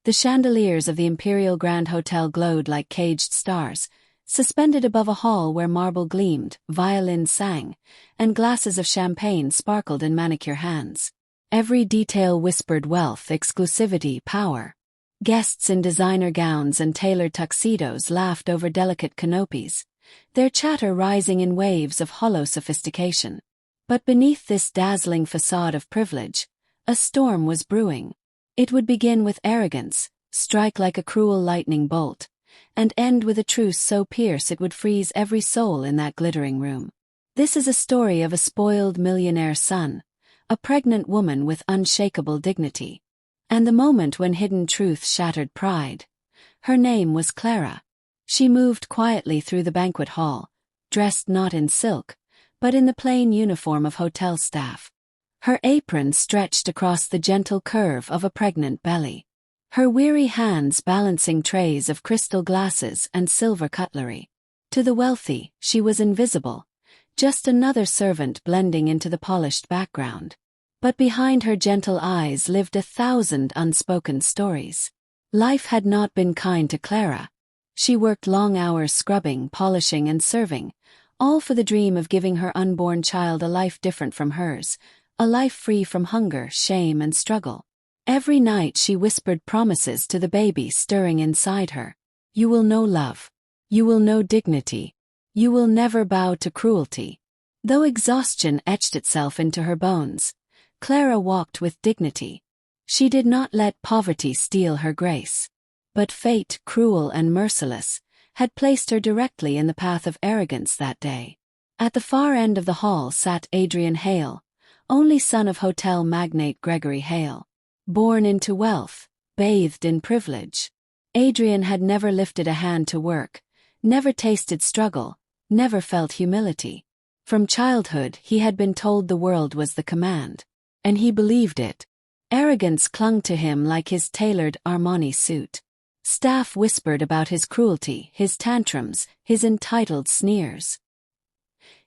The chandeliers of the Imperial Grand Hotel glowed like caged stars, suspended above a hall where marble gleamed, violins sang, and glasses of champagne sparkled in manicure hands. Every detail whispered wealth, exclusivity, power. Guests in designer gowns and tailored tuxedos laughed over delicate canopies, their chatter rising in waves of hollow sophistication. But beneath this dazzling facade of privilege, a storm was brewing. It would begin with arrogance, strike like a cruel lightning bolt, and end with a truce so fierce it would freeze every soul in that glittering room. This is a story of a spoiled millionaire son, a pregnant woman with unshakable dignity, and the moment when hidden truth shattered pride. Her name was Clara. She moved quietly through the banquet hall, dressed not in silk, but in the plain uniform of hotel staff. Her apron stretched across the gentle curve of a pregnant belly, her weary hands balancing trays of crystal glasses and silver cutlery. To the wealthy, she was invisible, just another servant blending into the polished background. But behind her gentle eyes lived 1,000 unspoken stories. Life had not been kind to Clara. She worked long hours scrubbing, polishing, and serving, all for the dream of giving her unborn child a life different from hers, a life free from hunger, shame, and struggle. Every night she whispered promises to the baby stirring inside her. You will know love. You will know dignity. You will never bow to cruelty. Though exhaustion etched itself into her bones, Clara walked with dignity. She did not let poverty steal her grace. But fate, cruel and merciless, had placed her directly in the path of arrogance that day. At the far end of the hall sat Adrian Hale, only son of hotel magnate Gregory Hale. Born into wealth, bathed in privilege, Adrian had never lifted a hand to work, never tasted struggle, never felt humility. From childhood he had been told the world was the command, and he believed it. Arrogance clung to him like his tailored Armani suit. Staff whispered about his cruelty, his tantrums, his entitled sneers.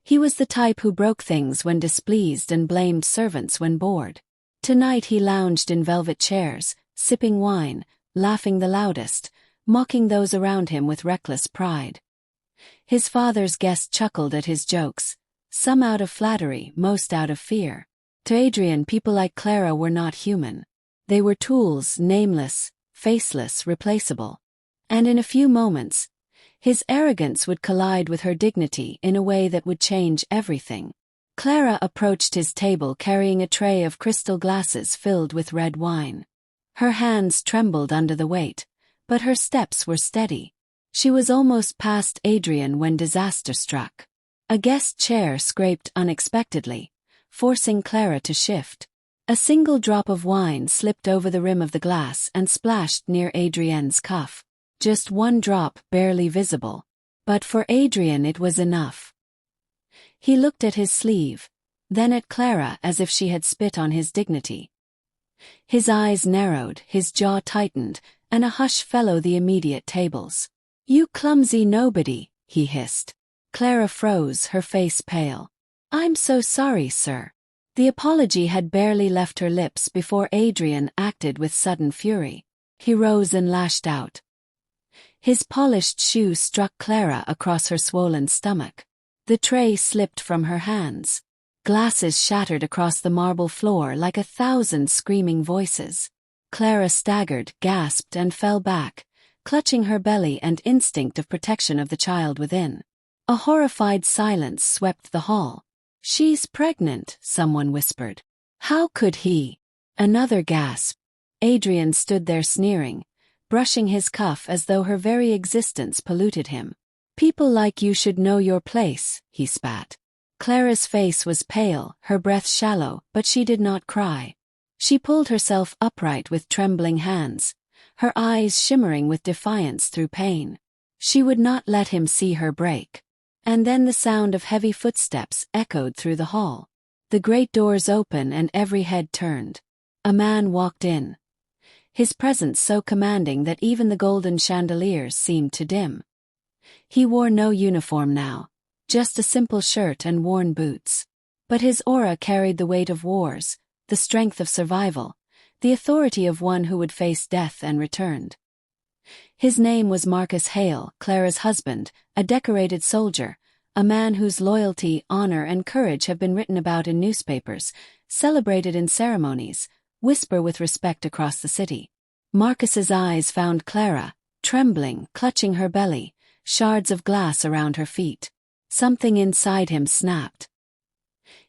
He was the type who broke things when displeased and blamed servants when bored. Tonight he lounged in velvet chairs, sipping wine, laughing the loudest, mocking those around him with reckless pride. His father's guests chuckled at his jokes, some out of flattery, most out of fear. To Adrian, people like Clara were not human. They were tools, nameless, faceless, replaceable. And in a few moments, his arrogance would collide with her dignity in a way that would change everything. Clara approached his table carrying a tray of crystal glasses filled with red wine. Her hands trembled under the weight, but her steps were steady. She was almost past Adrian when disaster struck. A guest chair scraped unexpectedly, forcing Clara to shift. A single drop of wine slipped over the rim of the glass and splashed near Adrian's cuff. Just one drop, barely visible. But for Adrian it was enough. He looked at his sleeve, then at Clara as if she had spit on his dignity. His eyes narrowed, his jaw tightened, and a hush fell over the immediate tables. "You clumsy nobody," he hissed. Clara froze, her face pale. "I'm so sorry, sir." The apology had barely left her lips before Adrian acted with sudden fury. He rose and lashed out. His polished shoe struck Clara across her swollen stomach. The tray slipped from her hands. Glasses shattered across the marble floor like 1,000 screaming voices. Clara staggered, gasped, and fell back, clutching her belly and instinct of protection of the child within. A horrified silence swept the hall. "She's pregnant," someone whispered. "How could he?" Another gasp. Adrian stood there sneering, brushing his cuff as though her very existence polluted him. "People like you should know your place," he spat. Clara's face was pale, her breath shallow, but she did not cry. She pulled herself upright with trembling hands, her eyes shimmering with defiance through pain. She would not let him see her break. And then the sound of heavy footsteps echoed through the hall. The great doors opened and every head turned. A man walked in, his presence so commanding that even the golden chandeliers seemed to dim. He wore no uniform now, just a simple shirt and worn boots. But his aura carried the weight of wars, the strength of survival, the authority of one who would face death and returned. His name was Marcus Hale, Clara's husband, a decorated soldier, a man whose loyalty, honor, and courage have been written about in newspapers, celebrated in ceremonies, whisper with respect across the city. Marcus's eyes found Clara, trembling, clutching her belly, shards of glass around her feet. Something inside him snapped.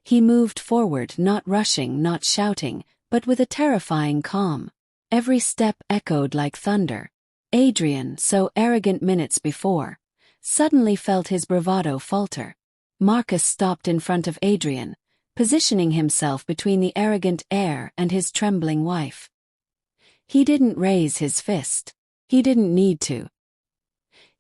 He moved forward, not rushing, not shouting, but with a terrifying calm. Every step echoed like thunder. Adrian, so arrogant minutes before, suddenly felt his bravado falter. Marcus stopped in front of Adrian, positioning himself between the arrogant heir and his trembling wife. He didn't raise his fist. He didn't need to.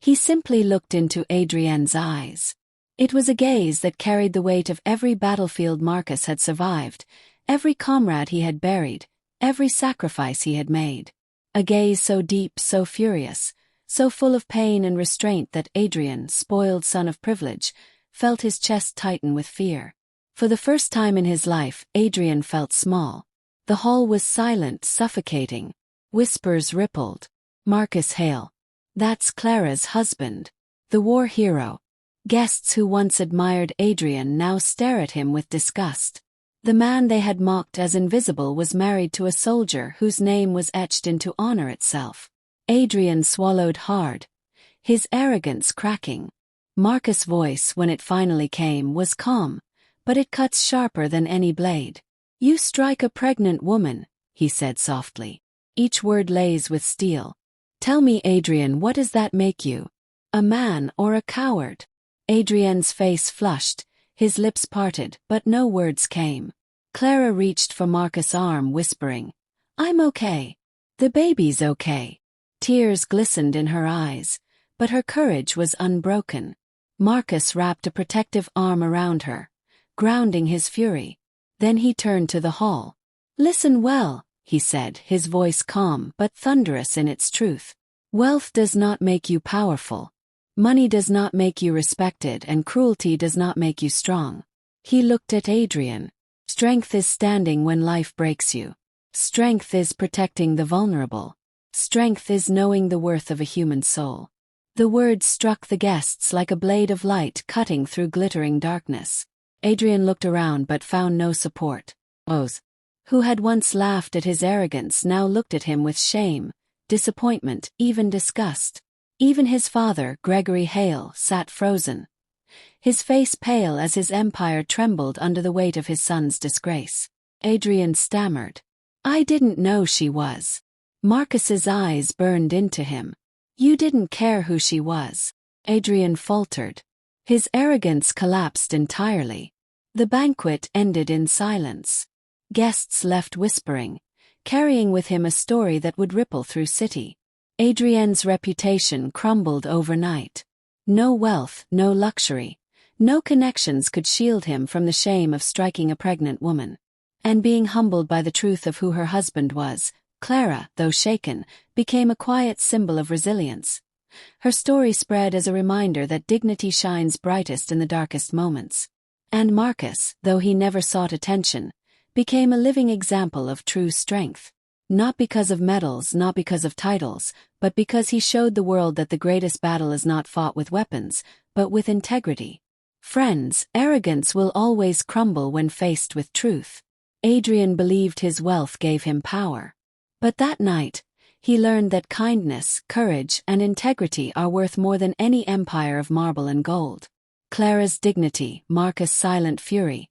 He simply looked into Adrian's eyes. It was a gaze that carried the weight of every battlefield Marcus had survived, every comrade he had buried, every sacrifice he had made. A gaze so deep, so furious, so full of pain and restraint that Adrian, spoiled son of privilege, felt his chest tighten with fear. For the first time in his life, Adrian felt small. The hall was silent, suffocating. Whispers rippled. Marcus Hale. That's Clara's husband. The war hero. Guests who once admired Adrian now stare at him with disgust. The man they had mocked as invisible was married to a soldier whose name was etched into honor itself. Adrian swallowed hard, his arrogance cracking. Marcus' voice, when it finally came, was calm, but it cuts sharper than any blade. "You strike a pregnant woman," he said softly. Each word lays with steel. "Tell me, Adrian, what does that make you? A man or a coward?" Adrian's face flushed, his lips parted, but no words came. Clara reached for Marcus' arm, whispering, "I'm okay. The baby's okay." Tears glistened in her eyes, but her courage was unbroken. Marcus wrapped a protective arm around her, grounding his fury. Then he turned to the hall. "Listen well," he said, his voice calm but thunderous in its truth. "Wealth does not make you powerful. Money does not make you respected, and cruelty does not make you strong." He looked at Adrian. "Strength is standing when life breaks you. Strength is protecting the vulnerable. Strength is knowing the worth of a human soul." The words struck the guests like a blade of light cutting through glittering darkness. Adrian looked around but found no support. Oz, who had once laughed at his arrogance, now looked at him with shame, disappointment, even disgust. Even his father, Gregory Hale, sat frozen, his face pale as his empire trembled under the weight of his son's disgrace. Adrian stammered, "I didn't know she was." Marcus's eyes burned into him. "You didn't care who she was." Adrian faltered. His arrogance collapsed entirely. The banquet ended in silence. Guests left whispering, carrying with him a story that would ripple through city. Adrian's reputation crumbled overnight. No wealth, no luxury, no connections could shield him from the shame of striking a pregnant woman. And being humbled by the truth of who her husband was, Clara, though shaken, became a quiet symbol of resilience. Her story spread as a reminder that dignity shines brightest in the darkest moments. And Marcus, though he never sought attention, became a living example of true strength. Not because of medals, not because of titles, but because he showed the world that the greatest battle is not fought with weapons, but with integrity. Friends, arrogance will always crumble when faced with truth. Adrian believed his wealth gave him power. But that night, he learned that kindness, courage, and integrity are worth more than any empire of marble and gold. Clara's dignity, Marcus' silent fury,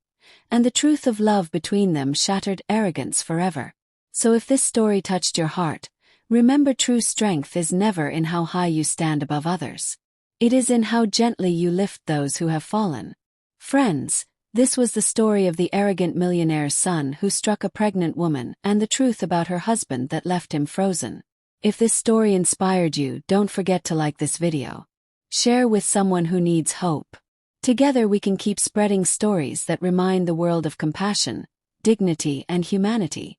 and the truth of love between them shattered arrogance forever. So if this story touched your heart, remember true strength is never in how high you stand above others. It is in how gently you lift those who have fallen. Friends, this was the story of the arrogant millionaire's son who struck a pregnant woman and the truth about her husband that left him frozen. If this story inspired you, don't forget to like this video. Share with someone who needs hope. Together we can keep spreading stories that remind the world of compassion, dignity, and humanity.